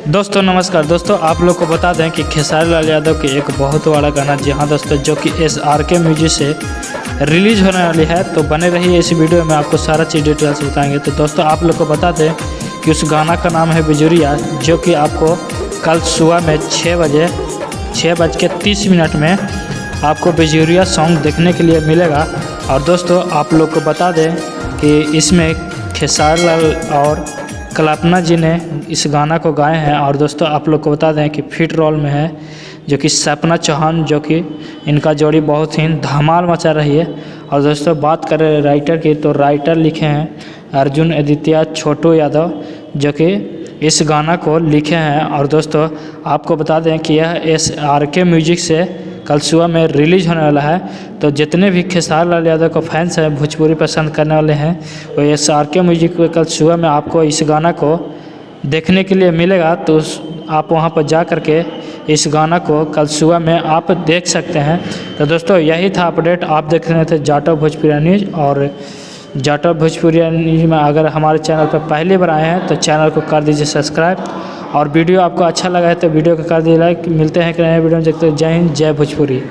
दोस्तों नमस्कार दोस्तों, आप लोग को बता दें कि खेसारी लाल यादव के एक बहुत बड़ा गाना जी हाँ दोस्तों, जो कि SRK म्यूजिक से रिलीज होने वाली है। तो बने रहिए इस वीडियो में, आपको सारा चीज़ डिटेल्स बताएंगे। तो दोस्तों आप लोग को बता दें कि उस गाना का नाम है बिजुरिया, जो कि आपको कल सुबह में 6:30 में आपको बिजुरिया सॉन्ग देखने के लिए मिलेगा। और दोस्तों आप लोग को बता दें कि इसमें खेसारी लाल और कल्पना जी ने इस गाना को गाए हैं। और दोस्तों आप लोग को बता दें कि फिट रोल में है जो कि सपना चौहान, जो कि इनका जोड़ी बहुत ही धमाल मचा रही है। और दोस्तों बात करें राइटर की, तो राइटर लिखे हैं अर्जुन आदित्य छोटू यादव, जो कि इस गाना को लिखे हैं। और दोस्तों आपको बता दें कि यह SRK म्यूजिक से कल सुबह में रिलीज होने वाला है। तो जितने भी खेसारी लाल यादव को फैंस हैं, भोजपुरी पसंद करने वाले हैं, वो SRK म्यूजिक पे कल सुबह में आपको इस गाना को देखने के लिए मिलेगा। तो आप वहां पर जा कर के इस गाना को कल सुबह में आप देख सकते हैं। तो दोस्तों यही था अपडेट। आप देख रहे थे जाटव भोजपुरिया न्यूज़, और जाटव भोजपुरिया न्यूज़ में अगर हमारे चैनल पर पहली बार आए हैं तो चैनल को कर दीजिए सब्सक्राइब, और वीडियो आपको अच्छा लगा है तो वीडियो को कर दीजिए लाइक। मिलते हैं कि नए वीडियो में, देखते हैं। जय हिंद, जय भोजपुरी।